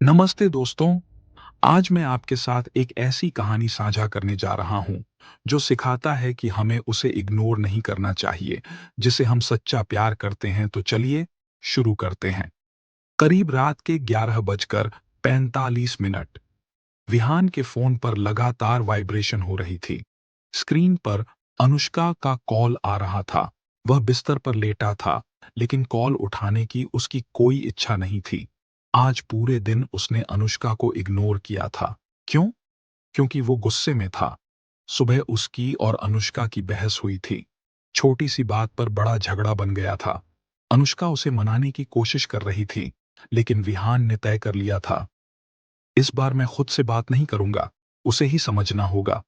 नमस्ते दोस्तों। आज मैं आपके साथ एक ऐसी कहानी साझा करने जा रहा हूं जो सिखाता है कि हमें उसे इग्नोर नहीं करना चाहिए जिसे हम सच्चा प्यार करते हैं। तो चलिए शुरू करते हैं। करीब रात के 11 बजकर 45 मिनट विहान के फोन पर लगातार वाइब्रेशन हो रही थी। स्क्रीन पर अनुष्का का कॉल आ रहा था। वह बिस्तर पर लेटा था, लेकिन कॉल उठाने की उसकी कोई इच्छा नहीं थी। आज पूरे दिन उसने अनुष्का को इग्नोर किया था। क्यों? क्योंकि वो गुस्से में था। सुबह उसकी और अनुष्का की बहस हुई थी। छोटी सी बात पर बड़ा झगड़ा बन गया था। अनुष्का उसे मनाने की कोशिश कर रही थी, लेकिन विहान ने तय कर लिया था, इस बार मैं खुद से बात नहीं करूंगा, उसे ही समझना होगा।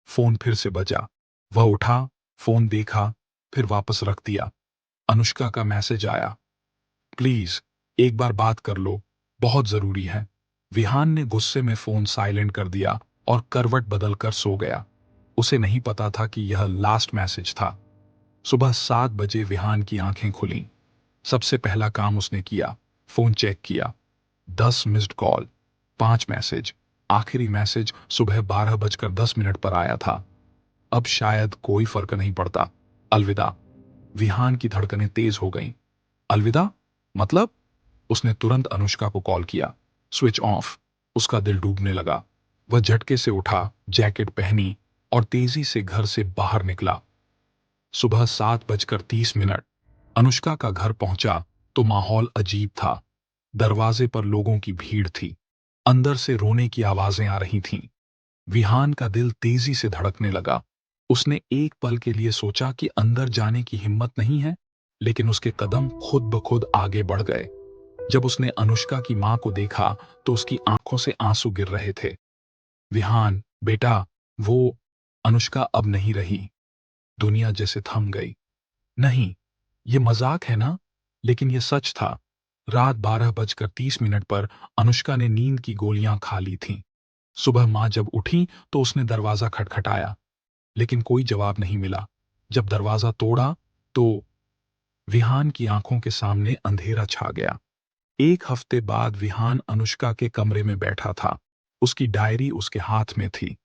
फोन फिर से बजा। वह उठा, फोन देखा, फिर वापस रख दिया। अनुष्का का मैसेज आया, प्लीज एक बार बात कर लो, बहुत जरूरी है। विहान ने गुस्से में फोन साइलेंट कर दिया और करवट बदलकर सो गया। उसे नहीं पता था कि यह लास्ट मैसेज था। सुबह 7 बजे विहान की आंखें खुलीं। सबसे पहला काम उसने किया, फोन चेक किया। 10 मिस्ड कॉल, 5 मैसेज। आखिरी मैसेज सुबह 12 बजकर 10 मिनट पर आया था। अब शायद कोई फर्क नहीं पड़ता। अलविदा। विहान की धड़कनें तेज हो गईं। अलविदा मतलब? उसने तुरंत अनुष्का को कॉल किया। Switch off. उसका दिल डूबने लगा। वह झटके से उठा, जैकेट पहनी और तेजी से घर से बाहर निकला। सुबह 7 बजकर 30 मिनट अनुष्का का घर पहुंचा तो माहौल अजीब था। दरवाजे पर लोगों की भीड़ थी। अंदर से रोने की आवाजें आ रही थीं। विहान का दिल तेजी से धड़कने लगा। उसने एक पल के लिए सोचा कि अंदर जाने की हिम्मत नहीं है, लेकिन उसके कदम खुद ब खुद आगे बढ़ गए। जब उसने अनुष्का की मां को देखा तो उसकी आंखों से आंसू गिर रहे थे। विहान, बेटा, वो। अनुष्का अब नहीं रही। दुनिया जैसे थम गई। नहीं, ये मजाक है ना? लेकिन ये सच था। रात 12 बजकर 30 मिनट पर अनुष्का ने नींद की गोलियां खा ली थीं। सुबह मां जब उठी तो उसने दरवाजा खटखटाया, लेकिन कोई जवाब नहीं मिला। जब दरवाजा तोड़ा तो विहान की आंखों के सामने अंधेरा छा गया। एक हफ्ते बाद विहान अनुष्का के कमरे में बैठा था। उसकी डायरी उसके हाथ में थी।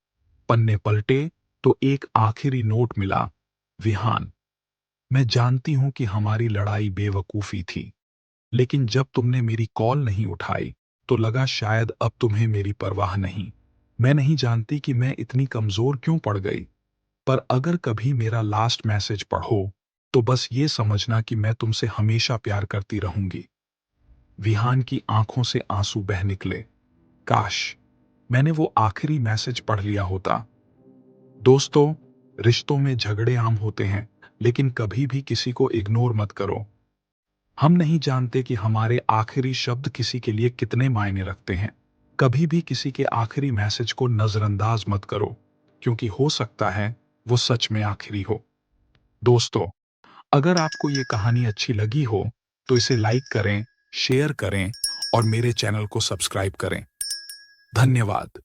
पन्ने पलटे तो एक आखिरी नोट मिला। विहान, मैं जानती हूं कि हमारी लड़ाई बेवकूफी थी, लेकिन जब तुमने मेरी कॉल नहीं उठाई तो लगा शायद अब तुम्हें मेरी परवाह नहीं। मैं नहीं जानती कि मैं इतनी कमजोर क्यों पड़ गई, पर अगर कभी मेरा लास्ट मैसेज पढ़ो तो बस ये समझना कि मैं तुमसे हमेशा प्यार करती रहूंगी। विहान की आंखों से आंसू बह निकले। काश मैंने वो आखिरी मैसेज पढ़ लिया होता। दोस्तों, रिश्तों में झगड़े आम होते हैं, लेकिन कभी भी किसी को इग्नोर मत करो। हम नहीं जानते कि हमारे आखिरी शब्द किसी के लिए कितने मायने रखते हैं। कभी भी किसी के आखिरी मैसेज को नजरअंदाज मत करो, क्योंकि हो सकता है वो सच में आखिरी हो। दोस्तों, अगर आपको ये कहानी अच्छी लगी हो तो इसे लाइक करें, शेयर करें और मेरे चैनल को सब्सक्राइब करें। धन्यवाद।